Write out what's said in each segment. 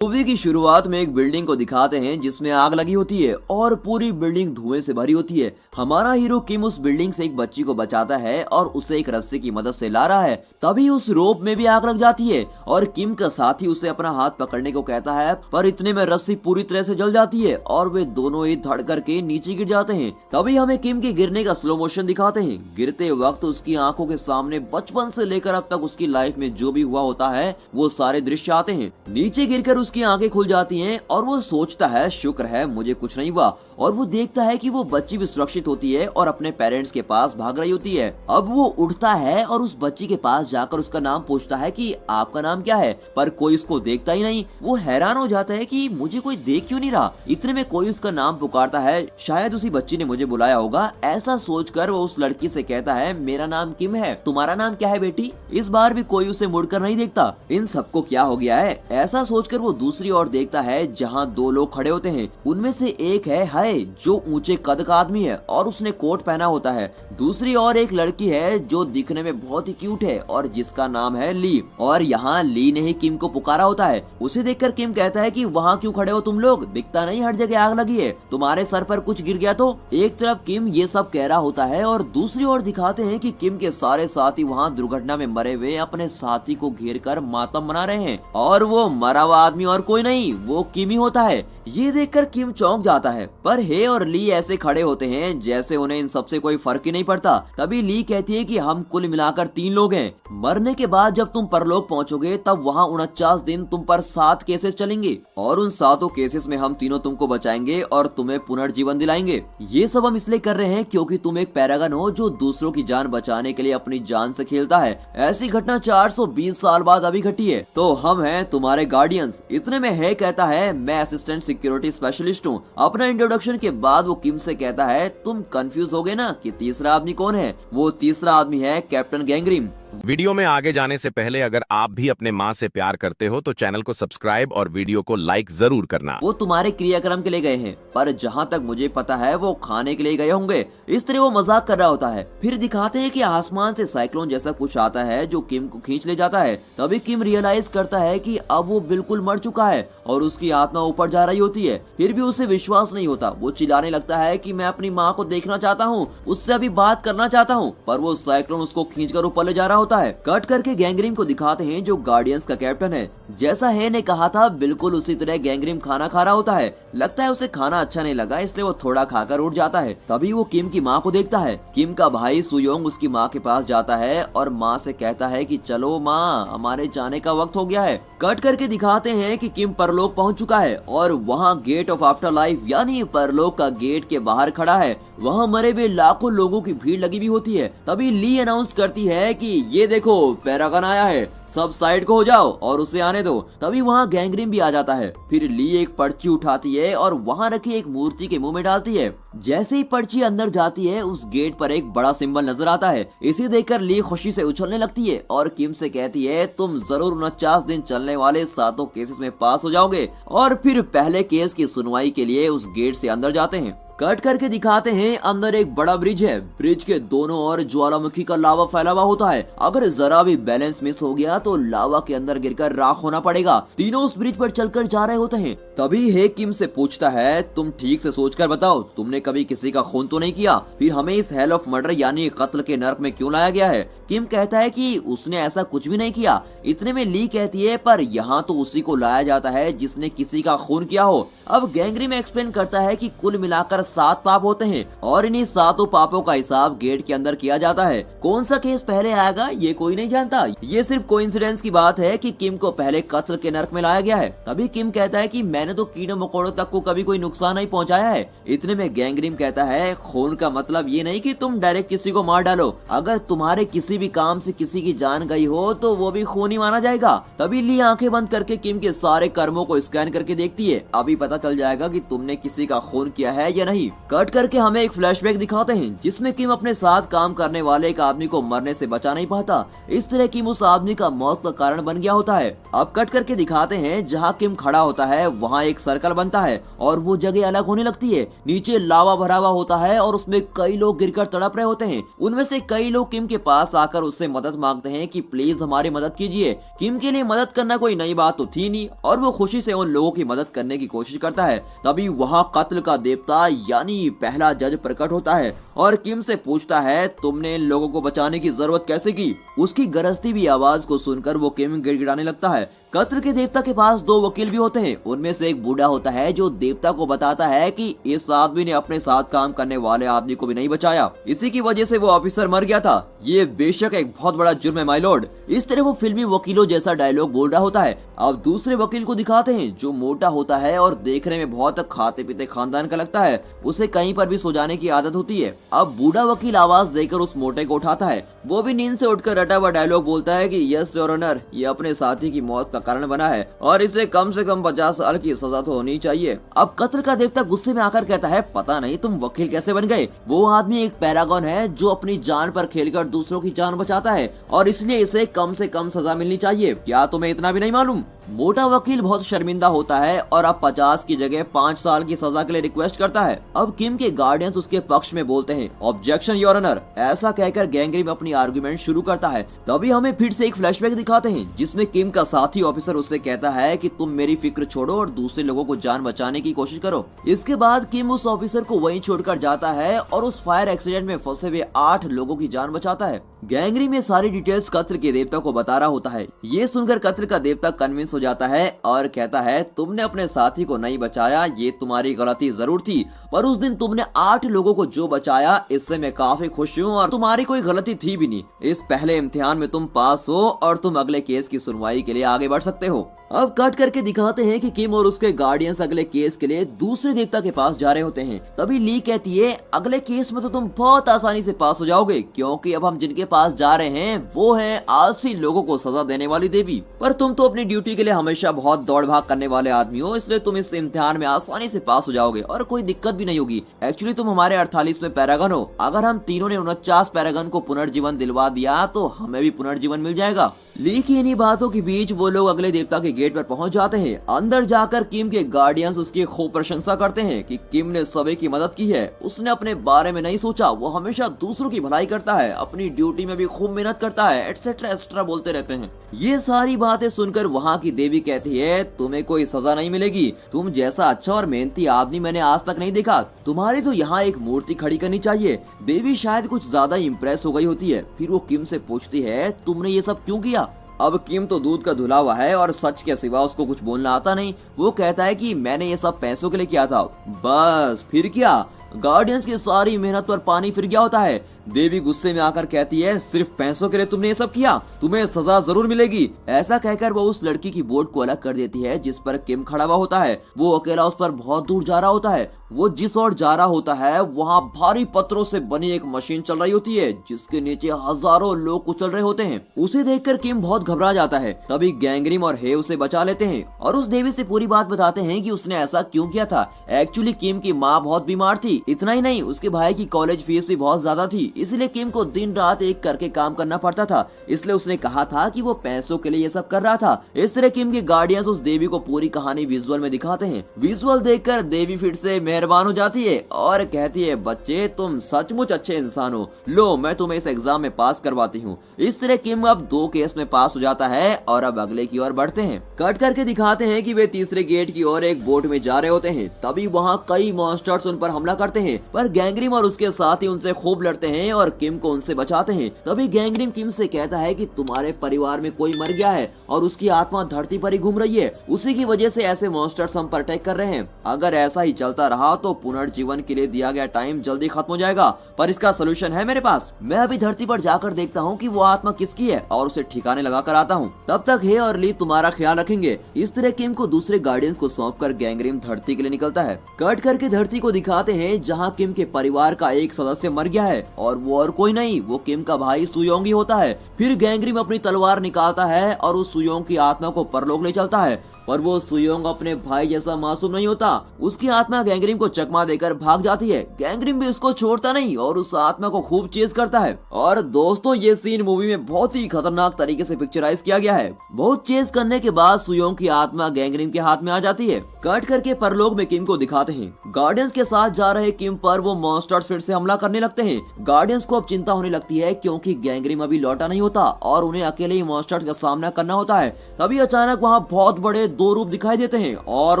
Movie की शुरुआत में एक बिल्डिंग को दिखाते हैं जिसमें आग लगी होती है और पूरी बिल्डिंग धुएं से भरी होती है। हमारा हीरो किम उस बिल्डिंग से एक बच्ची को बचाता है और उसे एक रस्सी की मदद से ला रहा है। तभी उस रोप में भी आग लग जाती है और किम का साथी उसे अपना हाथ पकड़ने को कहता है, पर इतने में रस्सी पूरी तरह से जल जाती है और वे दोनों ही धड़ करके नीचे गिर जाते हैं। तभी हमें किम के गिरने का स्लो मोशन दिखाते हैं। गिरते वक्त उसकी आंखों के सामने बचपन से लेकर अब तक उसकी लाइफ में जो भी हुआ होता है वो सारे दृश्य आते हैं। नीचे गिरकर उसकी आंखें खुल जाती हैं और वो सोचता है शुक्र है मुझे कुछ नहीं हुआ, और वो देखता है कि वो बच्ची भी सुरक्षित होती है और अपने पेरेंट्स के पास भाग रही होती है। अब वो उठता है और उस बच्ची के पास जाकर उसका नाम पूछता है कि आपका नाम क्या है, पर कोई उसको देखता ही नहीं। वो हैरान हो जाता है कि मुझे कोई देख क्यों नहीं रहा। इतने में कोई उसका नाम पुकारता है, शायद उसी बच्ची ने मुझे बुलाया होगा। ऐसा सोचकर वो उस लड़की से कहता है मेरा नाम किम है, तुम्हारा नाम क्या है बेटी। इस बार भी कोई उसे मुड़कर नहीं देखता। इन सबको क्या हो गया है, ऐसा सोचकर वो दूसरी ओर देखता है जहाँ दो लोग खड़े होते हैं। उनमें से एक है हाय जो ऊंचे कद का आदमी है और उसने कोट पहना होता है। दूसरी ओर एक लड़की है जो दिखने में बहुत ही क्यूट है और जिसका नाम है ली, और यहाँ ली ने ही किम को पुकारा होता है। उसे देखकर किम कहता है कि वहाँ क्यों खड़े हो तुम लोग, दिखता नहीं हर जगह आग लगी है, तुम्हारे सर पर कुछ गिर गया तो। एक तरफ किम ये सब कह रहा होता है और दूसरी ओर दिखाते हैं कि किम के सारे साथी वहाँ दुर्घटना में मरे हुए अपने साथी को घेर कर मातम मना रहे हैं, और वो मरा हुआ आदमी और कोई नहीं वो किम ही होता है। ये देखकर किम चौंक जाता है, पर हे और ली ऐसे खड़े होते हैं जैसे उन्हें इन सबसे कोई फर्क ही नहीं पड़ता। तभी ली कहती है कि हम कुल मिलाकर 3 लोग हैं। मरने के बाद जब तुम परलोक पहुंचोगे तब वहाँ 49 दिन तुम पर 7 केसेस चलेंगे और उन 7 केसेस में हम तीनों तुमको बचाएंगे और तुम्हें पुनर्जीवन दिलाएंगे। ये सब हम इसलिए कर रहे हैं क्योंकि तुम एक पैरागन हो जो दूसरों की जान बचाने के लिए अपनी जान से खेलता है। ऐसी घटना 420 साल बाद अभी घटी है, तो हम हैं तुम्हारे गार्डियंस। इतने में है कहता है मैं असिस्टेंट सिक्योरिटी स्पेशलिस्ट हूँ। अपना इंट्रोडक्शन के बाद वो किम से कहता है तुम कंफ्यूज हो गए ना कि तीसरा आदमी कौन है। वो तीसरा आदमी है कैप्टन गैंगरिम। वीडियो में आगे जाने से पहले अगर आप भी अपने माँ से प्यार करते हो तो चैनल को सब्सक्राइब और वीडियो को लाइक जरूर करना। वो तुम्हारे क्रियाक्रम के लिए गए हैं, पर जहाँ तक मुझे पता है वो खाने के लिए गए होंगे। इस तरह वो मजाक कर रहा होता है। फिर दिखाते हैं कि आसमान से साइक्लोन जैसा कुछ आता है जो किम को खींच ले जाता है। तभी किम रियलाइज करता है कि अब वो बिल्कुल मर चुका है और उसकी आत्मा ऊपर जा रही होती है। फिर भी उसे विश्वास नहीं होता। वो चिल्लाने लगता है कि मैं अपनी माँ को देखना चाहता हूँ, उससे अभी बात करना चाहता हूँ, पर वो साइक्लोन उसको खींचकर ऊपर ले जा रहा होता है। कट करके गैंगरिम को दिखाते हैं जो गार्डियंस का कैप्टन है। जैसा है ने कहा था बिल्कुल उसी तरह गैंगरिम खाना खा रहा होता है। लगता है उसे खाना अच्छा नहीं लगा इसलिए वो थोड़ा खाकर उठ जाता है। तभी वो किम की माँ को देखता है। किम का भाई सुयोंग उसकी माँ के पास जाता है और माँ से कहता है कि चलो माँ हमारे जाने का वक्त हो गया है। कट करके दिखाते हैं कि किम परलोक पहुंच चुका है और वहाँ गेट ऑफ आफ्टर लाइफ यानी परलोक का गेट के बाहर खड़ा है। वहाँ मरे हुए लाखों लोगों की भीड़ लगी भी होती है। तभी ली अनाउंस करती है कि ये देखो पैरागन आया है, सब साइड को हो जाओ और उसे आने दो। तभी वहाँ गैंगरिम भी आ जाता है। फिर ली एक पर्ची उठाती है और वहाँ रखी एक मूर्ति के मुंह में डालती है। जैसे ही पर्ची अंदर जाती है उस गेट पर एक बड़ा सिंबल नजर आता है। इसे देखकर ली खुशी से उछलने लगती है और किम से कहती है तुम जरूर 49 दिन चलने वाले 7 केसेस में पास हो जाओगे, और फिर पहले केस की सुनवाई के लिए उस गेट से अंदर जाते हैं। कट करके दिखाते हैं अंदर एक बड़ा ब्रिज है। ब्रिज के दोनों ओर ज्वालामुखी का लावा फैला हुआ होता है। अगर जरा भी बैलेंस मिस हो गया तो लावा के अंदर गिरकर राख होना पड़ेगा। तीनों उस ब्रिज पर चलकर जा रहे होते हैं। तभी हे किम से पूछता है तुम ठीक से सोचकर बताओ तुमने कभी किसी का खून तो नहीं किया, फिर हमें इस हेल ऑफ मर्डर यानी कत्ल के नर्क में क्यों लाया गया है। किम कहता है कि उसने ऐसा कुछ भी नहीं किया। इतने में ली कहती है पर यहाँ तो उसी को लाया जाता है जिसने किसी का खून किया हो। अब गैंगरिम एक्सप्लेन करता है कि कुल मिलाकर 7 पाप होते हैं और इन्हीं 7 पापों का हिसाब गेट के अंदर किया जाता है। कौन सा केस पहले आएगा ये कोई नहीं जानता। ये सिर्फ कोइंसिडेंस की बात है कि किम को पहले कत्ल के नर्क में लाया गया है। तभी किम कहता है कि मैंने तो कीड़े मकोड़ों तक को कभी कोई नुकसान नहीं पहुंचाया है। इतने में गैंगरिम कहता है खून का मतलब ये नहीं कि तुम डायरेक्ट किसी को मार डालो। अगर तुम्हारे किसी भी काम से किसी की जान गई हो तो वो भी खून ही माना जाएगा। तभी ली आंखें बंद करके किम के सारे कर्मों को स्कैन करके देखती है। अभी पता चल जाएगा कि तुमने किसी का खून किया है या नहीं। नहीं। कट करके हमें एक फ्लैशबैक दिखाते हैं जिसमें किम अपने साथ काम करने वाले एक आदमी को मरने से बचा नहीं पाता। इस तरह किम उस आदमी का मौत का कारण बन गया होता है। अब कट करके दिखाते हैं जहाँ किम खड़ा होता है वहाँ एक सर्कल बनता है और वो जगह अलग होने लगती है। नीचे लावा भरा हुआ होता है और उसमें कई लोग गिरकर तड़प रहे होते हैं। उनमें से कई लोग किम के पास आकर उससे मदद मांगते हैं कि प्लीज हमारी मदद कीजिए। किम के लिए मदद करना कोई नई बात तो थी नहीं और वो खुशी से उन लोगों की मदद करने की कोशिश करता है। तभी वहाँ कत्ल का देवता यानी पहला जज प्रकट होता है और किम से पूछता है तुमने इन लोगों को बचाने की जरूरत कैसे की। उसकी गरजती भी आवाज को सुनकर वो किम गिड़गिड़ाने लगता है। कत्ल के देवता के पास दो वकील भी होते हैं। उनमें से एक बूढ़ा होता है जो देवता को बताता है कि इस आदमी ने अपने साथ काम करने वाले आदमी को भी नहीं बचाया, इसी की वजह से वो ऑफिसर मर गया था। ये बेशक एक बहुत बड़ा जुर्म है माय लॉर्ड। इस तरह वो फिल्मी वकीलों जैसा डायलॉग बोल रहा होता है। अब दूसरे वकील को दिखाते हैं जो मोटा होता है और देखने में बहुत खाते पीते खानदान का लगता है। उसे कहीं पर भी सो जाने की आदत होती है। अब बूढ़ा वकील आवाज देकर उस मोटे को उठाता है। वो भी नींद से उठकर रटा हुआ डायलॉग बोलता है कि यस योर ऑनर, ये अपने साथी की मौत का कारण बना है और इसे कम से कम 50 साल की सजा तो होनी चाहिए। अब कत्ल का देवता गुस्से में आकर कहता है पता नहीं तुम वकील कैसे बन गए। वो आदमी एक पैरागॉन है जो अपनी जान पर खेलकर दूसरों की जान बचाता है और इसलिए इसे कम से कम सजा मिलनी चाहिए। क्या तुम्हें इतना भी नहीं मालूम? मोटा वकील बहुत शर्मिंदा होता है और अब 50 की जगह 5 साल की सजा के लिए रिक्वेस्ट करता है। अब किम के गार्डियंस उसके पक्ष में बोलते हैं ऑब्जेक्शन योर ऑनर। ऐसा कहकर गैंगरिम अपनी आर्गुमेंट शुरू करता है। तभी हमें फिर से एक फ्लैशबैक दिखाते हैं जिसमें किम का साथी ऑफिसर उससे कहता है कि तुम मेरी फिक्र छोड़ो और दूसरे लोगों को जान बचाने की कोशिश करो। इसके बाद किम उस ऑफिसर को वहीं छोड़कर जाता है और उस फायर एक्सीडेंट में फंसे हुए 8 लोगों की जान बचाता है। गैंगरिम में सारी डिटेल्स कत्ल के देवता को बता रहा होता है। ये सुनकर कत्ल का देवता कन्विंस हो जाता है और कहता है तुमने अपने साथी को नहीं बचाया, ये तुम्हारी गलती जरूर थी, पर उस दिन तुमने 8 लोगों को जो बचाया इससे मैं काफी खुश हूँ और तुम्हारी कोई गलती थी भी नहीं। इस पहले इम्तिहान में तुम पास हो और तुम अगले केस की सुनवाई के लिए आगे बढ़ सकते हो। अब कट करके दिखाते हैं कि किम और उसके गार्डियंस अगले केस के लिए दूसरे देवता के पास जा रहे होते हैं। तभी ली कहती है अगले केस में तो तुम बहुत आसानी से पास हो जाओगे क्योंकि अब हम जिनके पास जा रहे हैं वो हैं आलसी लोगों को सजा देने वाली देवी। पर तुम तो अपनी ड्यूटी के लिए हमेशा बहुत दौड़ भाग करने वाले आदमी हो, इसलिए तुम इस इम्तिहान में आसानी से पास हो जाओगे और कोई दिक्कत भी नहीं होगी। एक्चुअली तुम हमारे 48वें पैरागन हो। अगर हम तीनों ने 49 पैरागन को पुनर्जीवन दिलवा दिया तो हमें भी पुनर्जीवन मिल जाएगा। ली की इन्हीं बातों के बीच वो लोग अगले देवता के गेट पर पहुंच जाते हैं। अंदर जाकर किम के गार्डियंस उसकी खूब प्रशंसा करते हैं कि किम ने सभी की मदद की है, उसने अपने बारे में नहीं सोचा, वो हमेशा दूसरों की भलाई करता है, अपनी ड्यूटी में भी खूब मेहनत करता है, एटसेट्रा एक्स्ट्रा बोलते रहते हैं। ये सारी बातें सुनकर वहाँ की देवी कहती है तुम्हें कोई सजा नहीं मिलेगी, तुम जैसा अच्छा और मेहनती आदमी मैंने आज तक नहीं देखा, तुम्हारी तो यहाँ एक मूर्ति खड़ी करनी चाहिए। देवी शायद कुछ ज्यादा इम्प्रेस हो गई होती है। फिर वो किम से पूछती है तुमने ये सब क्यों किया? अब किम तो दूध का धुला हुआ है और सच के सिवा उसको कुछ बोलना आता नहीं। वो कहता है कि मैंने ये सब पैसों के लिए किया था। बस फिर क्या? गार्डियंस की सारी मेहनत पर पानी फिर गया होता है। देवी गुस्से में आकर कहती है सिर्फ पैसों के लिए तुमने ये सब किया, तुम्हें सजा जरूर मिलेगी। ऐसा कहकर वो उस लड़की की बोट को अलग कर देती है जिस पर किम खड़ा हुआ होता है। वो अकेला उस पर बहुत दूर जा रहा होता है। वो जिस ओर जा रहा होता है वहाँ भारी पत्थरों से बनी एक मशीन चल रही होती है जिसके नीचे हजारों लोग कुचल रहे होते हैं। उसे देखकर किम बहुत घबरा जाता है। तभी गैंगरिम और हे उसे बचा लेते हैं और उस देवी से पूरी बात बताते हैं कि उसने ऐसा क्यों किया था। एक्चुअली किम की माँ बहुत बीमार थी। इतना ही नहीं, उसके भाई की कॉलेज फीस भी बहुत ज्यादा थी, इसलिए किम को दिन रात एक करके काम करना पड़ता था। इसलिए उसने कहा था कि वो पैसों के लिए ये सब कर रहा था। इस तरह किम के गार्डियंस उस देवी को पूरी कहानी विजुअल में दिखाते हैं। विजुअल देखकर देवी फिर से मेहरबान हो जाती है और कहती है बच्चे तुम सचमुच अच्छे इंसान हो, लो मैं तुम्हें इस एग्जाम में पास करवाती हूँ। इस तरह किम अब 2 केस में पास हो जाता है और अब अगले की ओर बढ़ते हैं। कट करके दिखाते हैं कि वे तीसरे गेट की ओर एक बोट में जा रहे होते हैं। तभी वहाँ कई मॉन्स्टर्स उन पर हमला करते हैं, पर गैंगरिम और उसके साथी उनसे खूब लड़ते हैं और किम को उनसे बचाते हैं। तभी गैंगरिम किम से कहता है कि तुम्हारे परिवार में कोई मर गया है और उसकी आत्मा धरती पर ही घूम रही है, उसी की वजह से ऐसे मॉन्स्टर्स हम पर अटैक कर रहे हैं। अगर ऐसा ही चलता रहा तो पुनर्जीवन के लिए दिया गया टाइम जल्दी खत्म हो जाएगा, पर इसका सोल्यूशन है मेरे पास। मैं अभी धरती पर जाकर देखता हूँ कि वो आत्मा किसकी है और उसे ठिकाने लगा कर आता हूँ। तब तक हे और ली तुम्हारा ख्याल रखेंगे। इस तरह किम को दूसरे गार्डियंस को सौंपकर गैंगरिम धरती के लिए निकलता है। कट करके धरती को दिखाते हैं जहाँ किम के परिवार का एक सदस्य मर गया है और वो और कोई नहीं, वो किम का भाई सुयोंग ही होता है। फिर गैंगरिम अपनी तलवार निकालता है और उस सुयोंग की आत्मा को परलोक ले चलता है। पर वो सुयोंग अपने भाई जैसा मासूम नहीं होता। उसकी आत्मा गैंगरिम को चकमा देकर भाग जाती है। गैंगरिम भी उसको छोड़ता नहीं और उस आत्मा को खूब चेज करता है। और दोस्तों ये सीन मूवी में बहुत ही खतरनाक तरीके से पिक्चराइज किया गया है। बहुत चेज करने के बाद सुयोंग की आत्मा गैंगरिम के हाथ में आ जाती है। कट करके परलोक में किम को दिखाते हैं। गार्डियंस के साथ जा रहे किम पर वो मॉन्स्टर्स फिर से हमला करने लगते हैं। गार्डियंस को अब चिंता होने लगती है क्योंकि गैंगरिम अभी लौटा नहीं होता और उन्हें अकेले ही मॉन्स्टर्स का सामना करना होता है। तभी अचानक वहाँ बहुत बड़े 2 रूप दिखाई देते हैं और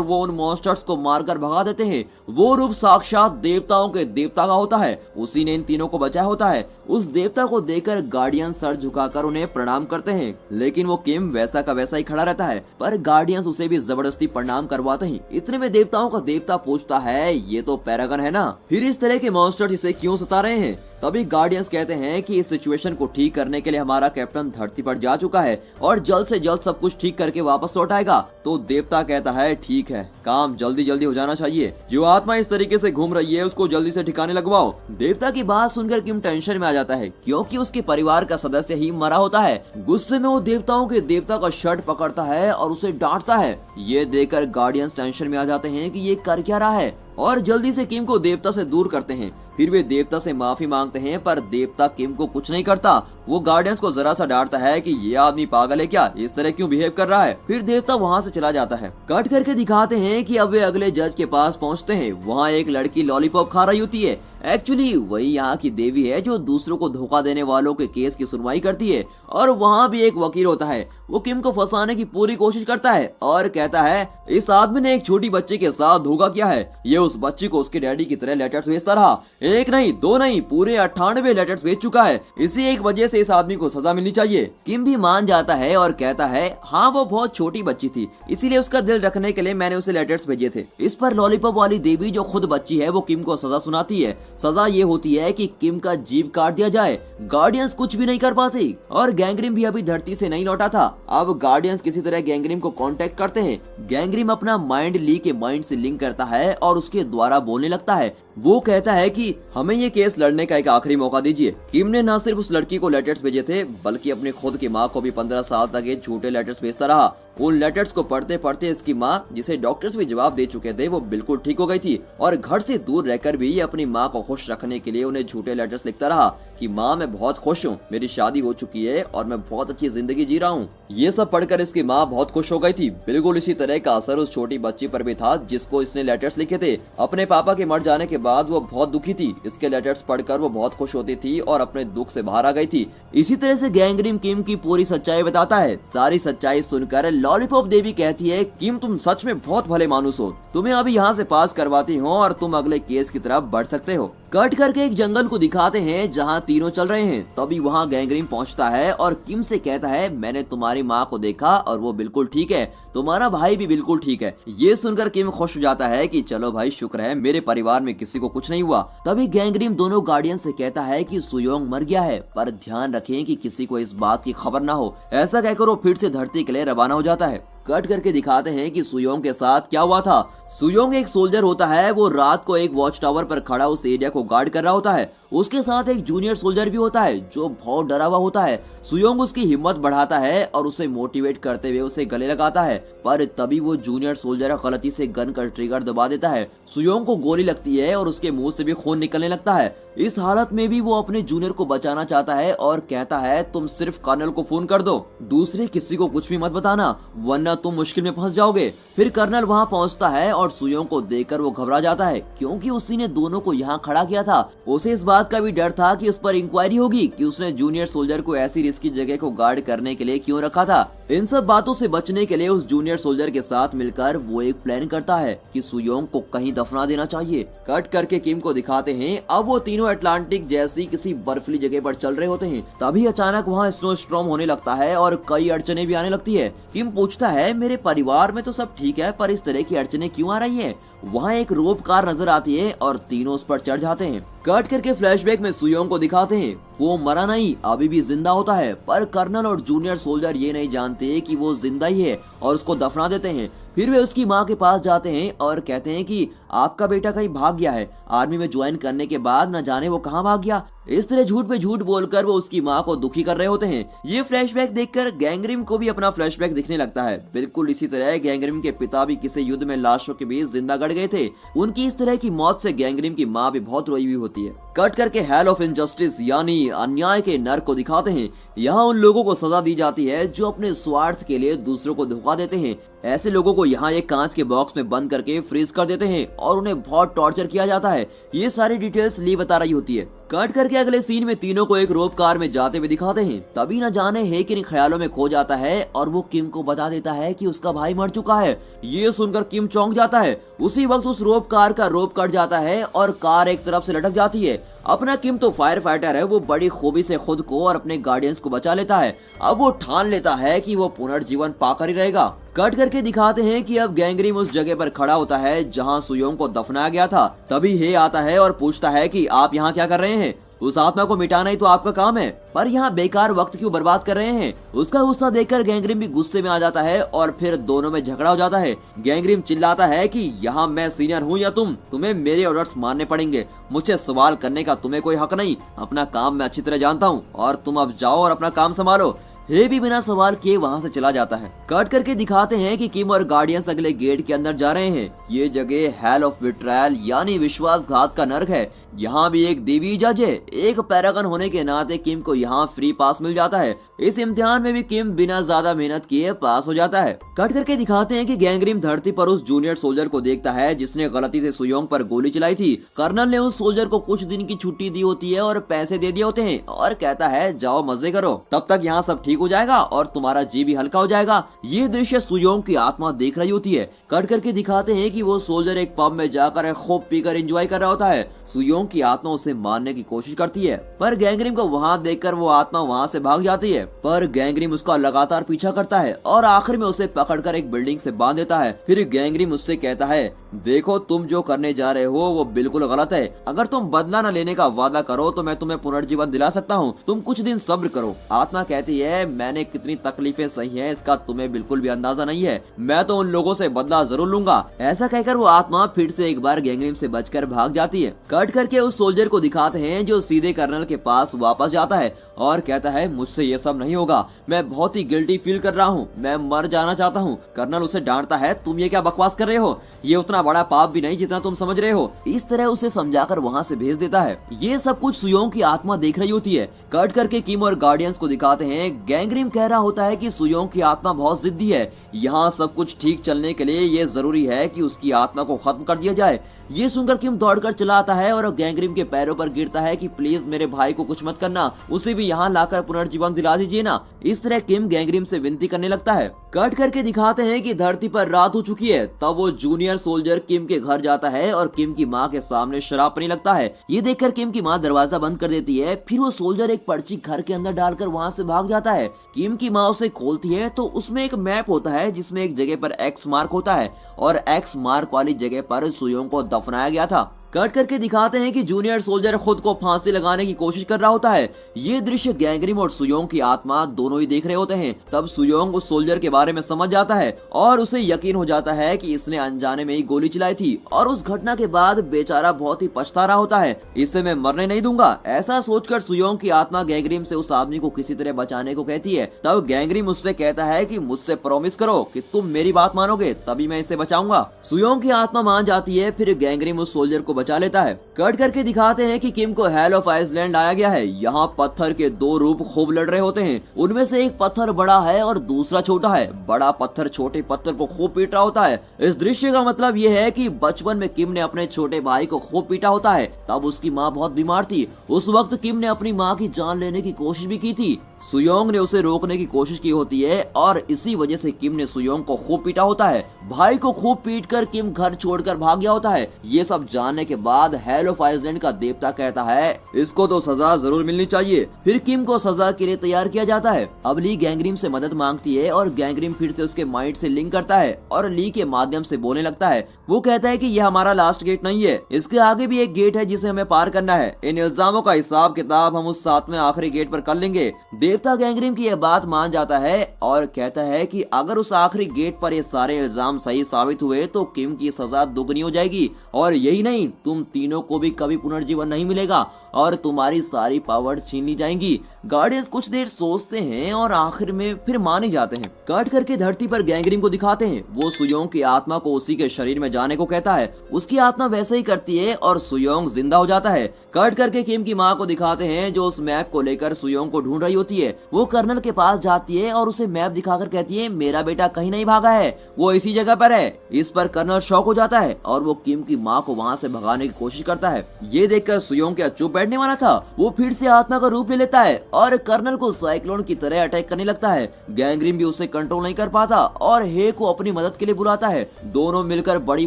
वो उन मॉन्स्टर्स को मारकर भगा देते हैं। वो रूप साक्षात देवताओं के देवता का होता है। उसी ने इन तीनों को बचाया होता है। उस देवता को देखकर गार्डियंस सर झुकाकर उन्हें प्रणाम करते हैं, लेकिन वो किम वैसा का वैसा ही खड़ा रहता है। पर गार्डियंस उसे भी जबरदस्ती प्रणाम करवाते हैं। इतने में देवताओं का देवता पूछता है, ये तो पैरागन है ना, फिर इस तरह के मॉन्स्टर्स इसे क्यों सता रहे हैं? तभी गार्डियंस कहते हैं कि इस सिचुएशन को ठीक करने के लिए हमारा कैप्टन धरती पर जा चुका है और जल्द से जल्द सब कुछ ठीक करके वापस लौट आएगा। तो देवता कहता है, ठीक है, काम जल्दी जल्दी हो जाना चाहिए। जो आत्मा इस तरीके से घूम रही है उसको जल्दी से ठिकाने लगवाओ। देवता की बात सुनकर किम टेंशन में आ जाता है क्योंकि उसके परिवार का सदस्य ही मरा होता है। गुस्से में वो देवताओं के देवता का शर्ट पकड़ता है और उसे डांटता है। ये देखकर गार्डियंस टेंशन में आ जाते हैं कि ये कर क्या रहा है और जल्दी से किम को देवता से दूर करते हैं। फिर वे देवता से माफी मांगते हैं पर देवता किम को कुछ नहीं करता। वो गार्डियंस को जरा सा डांटता है कि ये आदमी पागल है क्या, इस तरह क्यों बिहेव कर रहा है। फिर देवता वहाँ से चला जाता है। कट करके दिखाते हैं कि अब वे अगले जज के पास पहुँचते हैं। वहाँ एक लड़की लॉलीपॉप खा रही होती है। एक्चुअली वही यहाँ की देवी है जो दूसरों को धोखा देने वालों के केस की सुनवाई करती है। और वहाँ भी एक वकील होता है। वो किम को फंसाने की पूरी कोशिश करता है और कहता है, इस आदमी ने एक छोटी बच्ची के साथ धोखा किया है। ये उस बच्ची को उसके डैडी की तरह लेटर्स भेजता रहा। 1 नहीं 2 नहीं, पूरे 98 लेटर्स भेज चुका है। इसी एक वजह से इस आदमी को सजा मिलनी चाहिए। किम भी मान जाता है और कहता है, हाँ वो बहुत छोटी बच्ची थी, इसीलिए उसका दिल रखने के लिए मैंने उसे लेटर्स भेजे थे। इस पर लॉलीपॉप वाली देवी जो खुद बच्ची है वो किम को सजा सुनाती है। सजा ये होती है कि किम का जीभ काट दिया जाए। गार्डियंस कुछ भी नहीं कर पाती और गैंगरिम भी अभी धरती से नहीं लौटा था। अब गार्डियंस किसी तरह गैंगरिम को कांटेक्ट करते हैं। गैंगरिम अपना माइंड ली के माइंड से लिंक करता है और उसके द्वारा बोलने लगता है। वो कहता है कि हमें ये केस लड़ने का एक आखिरी मौका दीजिए। किम ने न सिर्फ उस लड़की को लेटर्स भेजे थे बल्कि अपनी खुद की माँ को भी 15 साल तक ये झूठे लेटर्स भेजता रहा। उन लेटर्स को पढ़ते पढ़ते इसकी माँ, जिसे डॉक्टर्स भी जवाब दे चुके थे, वो बिल्कुल ठीक हो गई थी और घर से दूर रहकर भी ये अपनी माँ को खुश रखने के लिए उन्हें झूठे लेटर्स लिखता रहा कि माँ मैं बहुत खुश हूँ, मेरी शादी हो चुकी है और मैं बहुत अच्छी जिंदगी जी रहा हूँ। ये सब पढ़कर इसकी माँ बहुत खुश हो गई थी। बिल्कुल इसी तरह का असर उस छोटी बच्ची पर भी था जिसको इसने लेटर्स लिखे थे। अपने पापा के मर जाने के बाद वो बहुत दुखी थी। इसके लेटर्स पढ़कर वो बहुत खुश होती थी और अपने दुख से बाहर आ गई थी। इसी तरह से गैंगरिम किम की पूरी सच्चाई बताता है। सारी सच्चाई सुनकर लॉलीपॉप देवी कहती है, किम तुम सच में बहुत भले मानुस हो, तुम्हें अभी यहाँ से पास करवाती हूँ और तुम अगले केस की तरफ बढ़ सकते हो। कट करके एक जंगल को दिखाते हैं जहाँ तीनों चल रहे हैं। तभी वहाँ गैंगरिम पहुँचता है और किम से कहता है, मैंने तुम्हारी माँ को देखा और वो बिल्कुल ठीक है, तुम्हारा भाई भी बिल्कुल ठीक है। ये सुनकर किम खुश हो जाता है कि चलो भाई शुक्र है मेरे परिवार में किसी को कुछ नहीं हुआ। तभी गैंगरिम दोनों गार्डियन से कहता है कि सुयोंग मर गया है, पर ध्यान रखें कि किसी को इस बात की खबर ना हो। ऐसा कहकर वो फिर से धरती के लिए रवाना हो जाता है। कट करके दिखाते हैं कि सुयोंग के साथ क्या हुआ था। सुयोंग एक सोल्जर होता है। वो रात को एक वॉच टावर पर खड़ा उस एरिया को गार्ड कर रहा होता है। उसके साथ एक जूनियर सोल्जर भी होता है जो बहुत डरा हुआ होता है। सुयोंग उसकी हिम्मत बढ़ाता है और उसे मोटिवेट करते हुए उसे गले लगाता है, पर तभी वो जूनियर सोल्जर गलती से गन का ट्रिगर दबा देता है। सुयोंग को गोली लगती है और उसके मुंह से भी खून निकलने लगता है। इस हालत में भी वो अपने जूनियर को बचाना चाहता है और कहता है, तुम सिर्फ कर्नल को फोन कर दो, दूसरे किसी को कुछ भी मत बताना वरना तुम मुश्किल में फंस जाओगे। फिर कर्नल वहाँ पहुँचता है और सुयोंग को देखकर वो घबरा जाता है क्योंकि उसी ने दोनों को यहाँ खड़ा किया था। उसे इस बात का भी डर था कि उस पर इंक्वायरी होगी कि उसने जूनियर सोल्जर को ऐसी रिस्की जगह को गार्ड करने के लिए क्यों रखा था। इन सब बातों से बचने के लिए उस जूनियर सोल्जर के साथ मिलकर वो एक प्लान करता है कि सुयोंग को कहीं दफना देना चाहिए। कट करके किम को दिखाते हैं। अब वो तीनों अटलांटिक जैसी किसी बर्फीली जगह पर चल रहे होते हैं। तभी अचानक वहाँ स्नो स्टॉर्म होने लगता है और कई अड़चने भी आने लगती है। किम पूछता है, मेरे परिवार में तो सब ठीक है पर इस तरह की अड़चने क्यों आ रही है। वहाँ एक रोप कार नजर आती है और तीनों उस पर चढ़ जाते हैं। कट करके फ्लैशबैक में सुयोंग को दिखाते हैं वो मरा नहीं, अभी भी जिंदा होता है, पर कर्नल और जूनियर सोल्जर ये नहीं जानते कि वो जिंदा ही है और उसको दफना देते हैं। फिर वे उसकी माँ के पास जाते हैं और कहते हैं कि आपका बेटा कहीं भाग गया है, आर्मी में ज्वाइन करने के बाद न जाने वो कहाँ भाग गया। इस तरह झूठ पे झूठ बोलकर वो उसकी माँ को दुखी कर रहे होते हैं। ये फ्लैशबैक देखकर गैंगरिम को भी अपना फ्लैशबैक दिखने लगता है। बिल्कुल इसी तरह गैंगरिम के पिता भी किसी युद्ध में लाशों के बीच जिंदा गड़ गए थे। उनकी इस तरह की मौत से गैंगरिम की माँ भी बहुत रोई हुई होती है। कट करके हेल ऑफ इनजस्टिस यानी अन्याय के नर्क को दिखाते हैं। यहाँ उन लोगों को सजा दी जाती है जो अपने स्वार्थ के लिए दूसरों को धोखा देते हैं। ऐसे लोगों को यहाँ एक कांच के बॉक्स में बंद करके फ्रीज कर देते हैं और उन्हें बहुत टॉर्चर किया जाता है। ये सारी डिटेल्स ली बता रही होती है। कट करके अगले सीन में तीनों को एक रोप कार में जाते हुए दिखाते हैं। तभी न जाने है कि ख्यालों में खो जाता है और वो किम को बता देता है कि उसका भाई मर चुका है। ये सुनकर किम चौंक जाता है। उसी वक्त उस रोप कार का रोप कट जाता है और कार एक तरफ से लटक जाती है। अपना किम तो फायर फाइटर है, वो बड़ी खूबी से खुद को और अपने गार्डियंस को बचा लेता है। अब वो ठान लेता है कि वो पुनर्जीवन पाकर ही रहेगा। कट करके दिखाते हैं कि अब गैंगरिम उस जगह पर खड़ा होता है जहां सुयोंग को दफनाया गया था। तभी हे आता है और पूछता है कि आप यहाँ क्या कर रहे हैं? उस आत्मा को मिटाना ही तो आपका काम है, पर यहाँ बेकार वक्त क्यों बर्बाद कर रहे हैं? उसका गुस्सा देखकर गैंगरिम भी गुस्से में आ जाता है और फिर दोनों में झगड़ा हो जाता है। गैंगरिम चिल्लाता है कि यहाँ मैं सीनियर हूँ या तुम्हें मेरे ऑर्डर्स मानने पड़ेंगे। मुझसे सवाल करने का तुम्हें कोई हक नहीं। अपना काम मैं अच्छी तरह जानता हूँ और तुम अब जाओ और अपना काम संभालो। हे भी बिना सवाल किए वहां से चला जाता है। कट करके दिखाते हैं कि किम और गार्डियंस अगले गेट के अंदर जा रहे हैं। ये जगह हेल ऑफ बिट्रायल यानी विश्वासघात का नर्क है। यहाँ भी एक देवी जज है। एक पैरागन होने के नाते किम को यहाँ फ्री पास मिल जाता है। इस इम्तिहान में भी किम बिना ज्यादा मेहनत किए पास हो जाता है। कट करके दिखाते हैं कि गैंगरिम धरती पर उस जूनियर सोल्जर को देखता है जिसने गलती से सुयोंग पर गोली चलाई थी। कर्नल ने उस सोल्जर को कुछ दिन की छुट्टी दी होती है और पैसे दे दिए होते हैं और कहता है जाओ मजे करो, तब तक यहाँ सब ठीक हो जाएगा और तुम्हारा जी भी हल्का हो जाएगा। ये दृश्य सुयोंग की आत्मा देख रही होती है। कट करके दिखाते हैं कि वो सोल्जर एक पब में जाकर खूब पीकर एंजॉय कर रहा होता है। सुयोंग की आत्मा उसे मारने की कोशिश करती है, पर गैंगरिम को वहाँ देखकर वो आत्मा वहाँ से भाग जाती है। पर गैंगरिम उसका लगातार पीछा करता है और आखिर में उसे पकड़कर एक बिल्डिंग से बांध देता है। फिर गैंगरिम उससे कहता है देखो तुम जो करने जा रहे हो वो बिल्कुल गलत है। अगर तुम बदला न लेने का वादा करो तो मैं तुम्हें पुनर्जीवन दिला सकता हूँ। तुम कुछ दिन सब्र करो। आत्मा कहती है मैंने कितनी तकलीफें सही है इसका तुम्हें बिल्कुल भी अंदाजा नहीं है। मैं तो उन लोगों से बदला जरूर लूंगा। ऐसा कहकर वो आत्मा फिर से एक बार गैंगरिम से बचकर भाग जाती है। कट करके उस सोल्जर को दिखाते हैं जो सीधे कर्नल के पास वापस जाता है और कहता है मुझसे ये सब नहीं होगा, मैं बहुत ही गिल्टी फील कर रहा हूँ, मैं मर जाना चाहता हूँ। कर्नल उसे डांटता है तुम ये क्या बकवास कर रहे हो, ये उतना बड़ा पाप भी नहीं जितना तुम समझ रहे हो। इस तरह उसे समझाकर वहाँ से भेज देता है। ये सब कुछ सुयोंग की आत्मा देख रही होती है। कट करके किम और गार्डियंस को दिखाते हैं। गैंगरिम कह रहा होता है कि सुयोंग की आत्मा बहुत जिद्दी है। यहाँ सब कुछ ठीक चलने के लिए ये जरूरी है कि उसकी आत्मा को खत्म कर दिया जाए। ये सुनकर किम दौड़कर चला आता है और गैंगरिम के पैरों पर गिरता है कि प्लीज मेरे भाई को कुछ मत करना, उसे भी यहाँ लाकर पुनर्जीवन दिला दीजिए ना। इस तरह किम गैंगरिम से विनती करने लगता है। कट करके दिखाते हैं कि धरती पर रात हो चुकी है। तब वो जूनियर सोल्जर किम के घर जाता है और किम की माँ के सामने शराब पीने लगता है। ये देखकर किम की माँ दरवाजा बंद कर देती है। फिर वो सोल्जर एक पर्ची घर के अंदर डालकर वहाँ से भाग जाता है। किम की माँ उसे खोलती है तो उसमें एक मैप होता है जिसमें एक जगह पर एक्स मार्क होता है और एक्स मार्क वाली जगह पर सुयोंग को दफनाया गया था। कट करके दिखाते हैं कि जूनियर सोल्जर खुद को फांसी लगाने की कोशिश कर रहा होता है। ये दृश्य गैंगरिम और सुयोंग की आत्मा दोनों ही देख रहे होते हैं। तब सुयोंग उस सोल्जर के बारे में समझ जाता है और उसे यकीन हो जाता है कि इसने अनजाने में ही गोली चलाई थी और उस घटना के बाद बेचारा बहुत ही पछता रहा होता है। इसे मैं मरने नहीं दूंगा। ऐसा सोचकर सुयोंग की आत्मा गैंगरिम से उस आदमी को किसी तरह बचाने को कहती है। तब गैंगरिम उससे कहता है कि मुझसे प्रॉमिस करो कि तुम मेरी बात मानोगे तभी मैं इसे बचाऊंगा। सुयोंग की आत्मा मान जाती है। फिर गैंगरिम उस सोल्जर को बचा लेता है। कट करके दिखाते हैं कि किम को हेल ऑफ आइसलैंड आया गया है। यहाँ पत्थर के दो रूप खूब लड़ रहे होते हैं। उनमें से एक पत्थर बड़ा है और दूसरा छोटा है। बड़ा पत्थर छोटे पत्थर को खूब पीट रहा होता है। इस दृश्य का मतलब ये है कि बचपन में किम ने अपने छोटे भाई को खूब पीटा होता है। तब उसकी माँ बहुत बीमार थी। उस वक्त किम ने अपनी माँ की जान लेने की कोशिश भी की थी। सुयोंग ने उसे रोकने की कोशिश की होती है और इसी वजह से किम ने सुयोंग को खूब पीटा होता है। भाई को खूब पीटकर किम घर छोड़कर भाग गया होता है। ये सब जानने के बाद हेल ऑफ आइसलैंड का देवता कहता है इसको तो सजा जरूर मिलनी चाहिए। फिर किम को सजा के लिए तैयार किया जाता है। अब ली गैंग्रीम से मदद मांगती है और गैंग्रीम फिर से उसके माइंड से लिंक करता है और ली के माध्यम से बोलने लगता है। वो कहता है कि यह हमारा लास्ट गेट नहीं है, इसके आगे भी एक गेट है जिसे हमें पार करना है। इन इल्जामों का हिसाब किताब हम उस 7वें आखिरी गेट पर कर लेंगे। देवता गैंग्रीम की यह बात मान जाता है और कहता है कि अगर उस आखिरी गेट पर ये सारे इल्जाम सही साबित हुए तो किम की सजा दुगनी हो जाएगी और यही नहीं, तुम तीनों को भी कभी पुनर्जीवन नहीं मिलेगा और तुम्हारी सारी पावर छीन ली जाएंगी। गार्डियंस कुछ देर सोचते हैं और आखिर में फिर मान ही जाते हैं। कट करके धरती पर गैंग्रीम को दिखाते हैं। वो सुयोंग की आत्मा को उसी के शरीर में जाने को कहता है। उसकी आत्मा वैसे ही करती है और सुयोंग जिंदा हो जाता है। कट करके किम की माँ को दिखाते हैं जो उस मैप को लेकर सुयोंग को ढूंढ रही होती है। वो कर्नल के पास जाती है और उसे मैप दिखाकर कहती है मेरा बेटा कहीं नहीं भागा है, वो इसी जगह पर है। इस पर कर्नल शॉक हो जाता है और वो किम की माँ को वहाँ से भगाने की कोशिश करता है। ये देखकर सुयोंग क्या चुप बैठने वाला था, वो फिर से आत्मा का रूप ले लेता है और कर्नल को साइक्लोन की तरह अटैक करने लगता है। गैंग्रीम भी उसे कंट्रोल नहीं कर पाता और हे को अपनी मदद के लिए बुलाता है। दोनों मिलकर बड़ी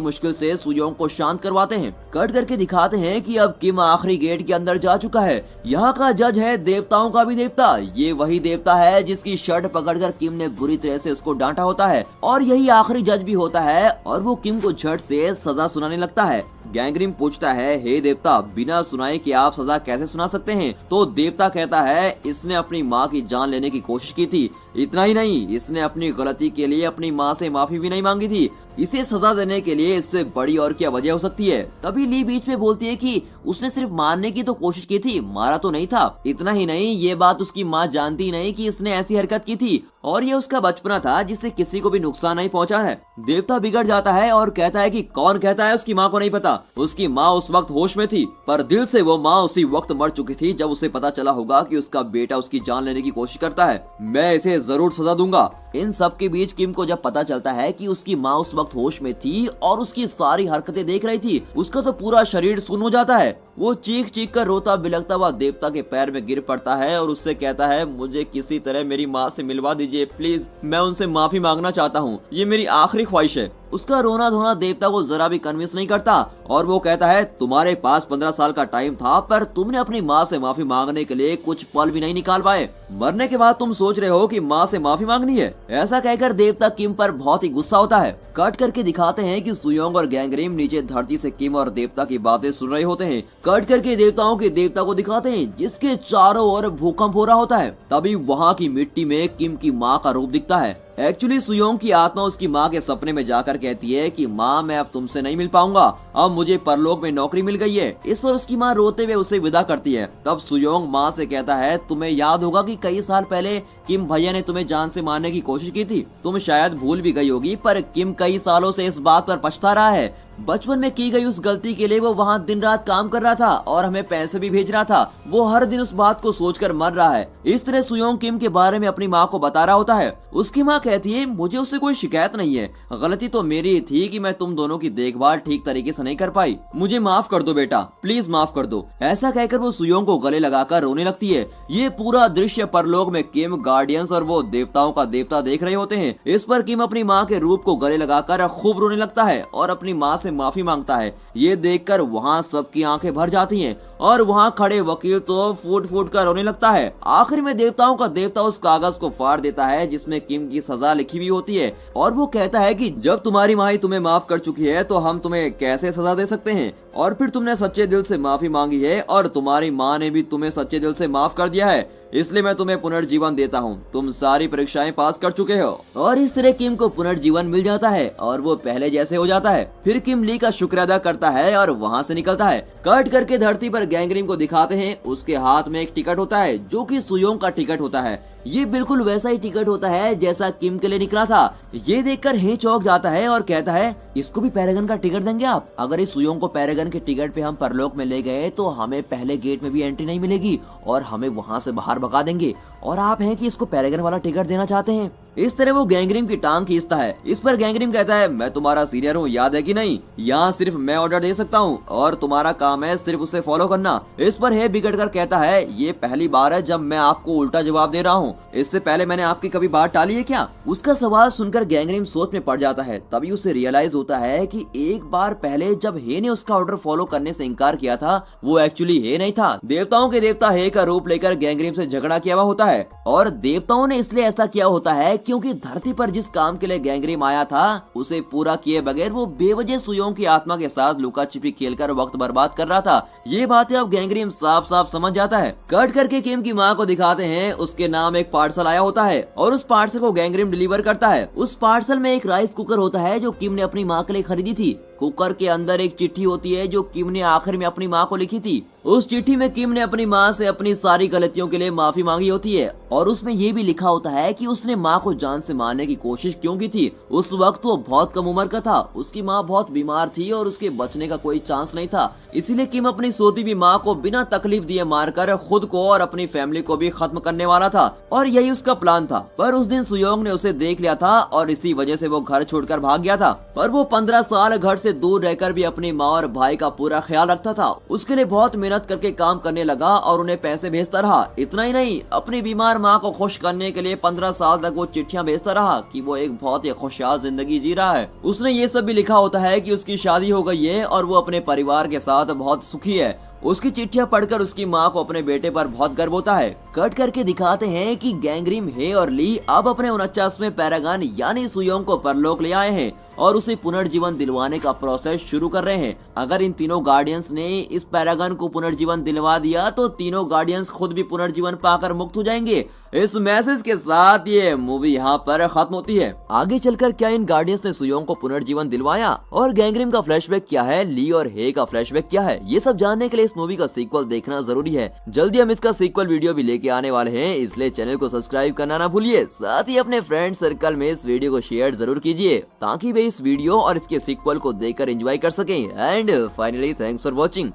मुश्किल से सुयोंग को शांत करवाते हैं। कट करके दिखाते हैं कि अब किम आखिरी गेट के अंदर जा चुका है। यहाँ का जज है देवताओं का भी देवता। ये वही देवता है जिसकी शर्ट पकड़कर किम ने बुरी तरह से उसको डांटा होता है और यही आखिरी जज भी होता है और वो किम को झट से सजा सुनाने लगता है। गैंग्रीम पूछता है हे देवता, बिना सुनाए कि आप सजा कैसे सुना सकते हैं? तो देवता कहता है इसने अपनी माँ की जान लेने की कोशिश की थी। इतना ही नहीं, इसने अपनी गलती के लिए अपनी माँ से माफी भी नहीं मांगी थी। इसे सजा देने के लिए इससे बड़ी और क्या वजह हो सकती है? तभी ली बीच में बोलती है कि उसने सिर्फ मारने की तो कोशिश की थी, मारा तो नहीं था। इतना ही नहीं, ये बात उसकी माँ जानती नहीं कि इसने ऐसी हरकत की थी और ये उसका बचपना था जिससे किसी को भी नुकसान नहीं पहुंचा है। देवता बिगड़ जाता है और कहता है कि कौन कहता है उसकी माँ को नहीं पता? उसकी माँ उस वक्त होश में थी पर दिल से वो माँ उसी वक्त मर चुकी थी जब उसे पता चला होगा कि उसका बेटा उसकी जान लेने की कोशिश करता है। मैं इसे जरूर सजा दूंगा। इन सब के बीच किम को जब पता चलता है कि उसकी माँ उस वक्त होश में थी और उसकी सारी हरकतें देख रही थी, उसका तो पूरा शरीर सुन्न हो जाता है। वो चीख चीख कर रोता बिलखता हुआ देवता के पैर में गिर पड़ता है और उससे कहता है मुझे किसी तरह मेरी माँ से मिलवा दीजिए प्लीज, मैं उनसे माफी मांगना चाहता हूँ, ये मेरी आखिरी ख्वाहिश है। उसका रोना धोना देवता को जरा भी कन्विंस नहीं करता और वो कहता है तुम्हारे पास 15 साल का टाइम था पर तुमने अपनी माँ से माफी मांगने के लिए कुछ पल भी नहीं निकाल पाए। मरने के बाद तुम सोच रहे हो कि माँ से माफी मांगनी है। ऐसा कहकर देवता किम पर बहुत ही गुस्सा होता है। कट करके दिखाते हैं कि सुयोंग और गैंग्रीम नीचे धरती से किम और देवता की बातें सुन रहे होते हैं। कट करके देवताओं के देवता को दिखाते हैं जिसके चारों ओर भूकंप हो रहा होता है। तभी वहाँ की मिट्टी में किम की माँ का रूप दिखता है। एक्चुअली सुयोंग की आत्मा उसकी माँ के सपने में जाकर कहती है कि माँ मैं अब तुमसे नहीं मिल पाऊंगा, अब मुझे परलोक में नौकरी मिल गई है। इस पर उसकी माँ रोते हुए उसे विदा करती है। तब सुयोंग माँ से कहता है तुम्हें याद होगा कि कई साल पहले किम भैया ने तुम्हें जान से मारने की कोशिश की थी। तुम शायद भूल भी गई होगी पर किम कई सालों से इस बात पर पछता रहा है। बचपन में की गई उस गलती के लिए वो वहाँ दिन रात काम कर रहा था और हमें पैसे भी भेज रहा था। वो हर दिन उस बात को सोचकर मर रहा है। इस तरह सुयोंग किम के बारे में अपनी माँ को बता रहा होता है। उसकी माँ कहती है मुझे उससे कोई शिकायत नहीं है, गलती तो मेरी थी कि मैं तुम दोनों की देखभाल ठीक तरीके से नहीं कर पाई, मुझे माफ कर दो बेटा, प्लीज माफ कर दो। ऐसा कहकर वो सुयोंग को गले लगाकर रोने लगती है। ये पूरा दृश्य परलोक में किम, गार्डियंस और वो देवताओं का देवता देख रहे होते हैं। इस पर किम अपनी माँ के रूप को गले लगाकर खूब रोने लगता है और अपनी माँ से माफी मांगता है। ये देखकर वहाँ सबकी आंखें भर जाती हैं और वहाँ खड़े वकील तो फूट फूट कर रोने लगता है। आखिर में देवताओं का देवता उस कागज को फाड़ देता है जिसमें किम की सजा लिखी हुई होती है और वो कहता है कि जब तुम्हारी माँ ही तुम्हें माफ कर चुकी है तो हम तुम्हें कैसे सजा दे सकते हैं, और फिर तुमने सच्चे दिल से माफी मांगी है और तुम्हारी माँ ने भी तुम्हें सच्चे दिल से माफ कर दिया है, इसलिए मैं तुम्हें पुनर्जीवन देता हूँ। तुम सारी परीक्षाएं पास कर चुके हो। और इस तरह किम को पुनर्जीवन मिल जाता है और वो पहले जैसे हो जाता है। फिर किम ली का शुक्र अदा करता है और वहाँ से निकलता है। कट करके धरती पर गैंग्रीम को दिखाते हैं। उसके हाथ में एक टिकट होता है जो कि सुयोंग का टिकट होता है। ये बिल्कुल वैसा ही टिकट होता है जैसा किम के लिए निकला था। ये देखकर हे चौंक जाता है और कहता है इसको भी पैरागन का टिकट देंगे आप? अगर इस सुयोंग को पैरागन के टिकट पे हम परलोक में ले गए तो हमें पहले गेट में भी एंट्री नहीं मिलेगी और हमें वहाँ से बाहर भगा देंगे, और आप हैं कि इसको पैरागन वाला टिकट देना चाहते हैं? इस तरह वो गैंगरिम की टांग खींचता है। इस पर गैंगरिम कहता है, मैं तुम्हारा सीनियर हूँ, याद है कि नहीं? यहाँ सिर्फ मैं ऑर्डर दे सकता हूँ और तुम्हारा काम है सिर्फ उसे फॉलो करना। इस पर हे बिगड़ कर कहता है, ये पहली बार है जब मैं आपको उल्टा जवाब दे रहा हूँ, इससे पहले मैंने आपकी कभी बात टाली है क्या? उसका सवाल सुनकर गैंगरिम सोच में पड़ जाता है। तभी उसे रियलाइज होता है कि एक बार पहले जब हे ने उसका ऑर्डर फॉलो करने से इनकार किया था, वो एक्चुअली हे नहीं था। देवताओं के देवता हे का रूप लेकर गैंगरिम से झगड़ा किया हुआ होता है और देवताओं ने इसलिए ऐसा किया होता है क्योंकि धरती पर जिस काम के लिए गैंगरिम आया था उसे पूरा किए बगैर वो बेवजह सुयोंग की आत्मा के साथ लुका छिपी खेलकर वक्त बर्बाद कर रहा था। ये बातें अब गैंगरिम साफ साफ समझ जाता है। कट करके किम की माँ को दिखाते हैं, उसके नाम एक पार्सल आया होता है और उस पार्सल को गैंगरिम डिलीवर करता है। उस पार्सल में एक राइस कुकर होता है जो किम ने अपनी माँ के लिए खरीदी थी। कुकर के अंदर एक चिट्ठी होती है जो किम ने आखिर में अपनी माँ को लिखी थी। उस चिट्ठी में किम ने अपनी माँ से अपनी सारी गलतियों के लिए माफी मांगी होती है और उसमें ये भी लिखा होता है कि उसने माँ को जान से मारने की कोशिश क्यों की थी। उस वक्त वो बहुत कम उम्र का था, उसकी माँ बहुत बीमार थी और उसके बचने का कोई चांस नहीं था। इसीलिए किम अपनी सोती हुई माँ को बिना तकलीफ दिए मारकर खुद को और अपनी फैमिली को भी खत्म करने वाला था और यही उसका प्लान था। पर उस दिन सुयोंग ने उसे देख लिया था और इसी वजह से वो घर छोड़कर भाग गया था। पर वो 15 साल घर से दूर रहकर भी अपनी माँ और भाई का पूरा ख्याल रखता था। उसके लिए बहुत मेहनत करके काम करने लगा और उन्हें पैसे भेजता रहा। इतना ही नहीं, अपनी बीमार माँ को खुश करने के लिए 15 साल तक वो चिट्ठियां भेजता रहा कि वो एक बहुत ही खुशहाल जिंदगी जी रहा है। उसने ये सब भी लिखा होता है कि उसकी शादी हो गई है और वो अपने परिवार के साथ बहुत सुखी है। उसकी चिट्ठियां पढ़कर उसकी माँ को अपने बेटे पर बहुत गर्व होता है। कट करके दिखाते हैं कि गैंगरिम, हे और ली अब अपने 49वें पैरागन यानी सुयोंग को परलोक ले आए हैं और उसे पुनर्जीवन दिलवाने का प्रोसेस शुरू कर रहे हैं। अगर इन तीनों गार्डियंस ने इस पैरागन को पुनर्जीवन दिलवा दिया तो तीनों गार्डियंस खुद भी पुनर्जीवन पाकर मुक्त हो जाएंगे। इस मैसेज के साथ ये मूवी यहाँ पर खत्म होती है। आगे चलकर क्या इन गार्डियंस ने सुयोंग को पुनर्जीवन दिलवाया और गैंगरिम का फ्लैशबैक क्या है, ली और हे का फ्लैशबैक क्या है, ये सब जानने के लिए इस मूवी का सीक्वल देखना जरूरी है। जल्दी हम इसका सीक्वल वीडियो भी लेके आने वाले हैं, इसलिए चैनल को सब्सक्राइब करना ना भूलिए। साथ ही अपने फ्रेंड सर्कल में इस वीडियो को शेयर जरूर कीजिए ताकि वे इस वीडियो और इसके सीक्वल को देखकर एंजॉय कर सकें। And finally thanks for watching.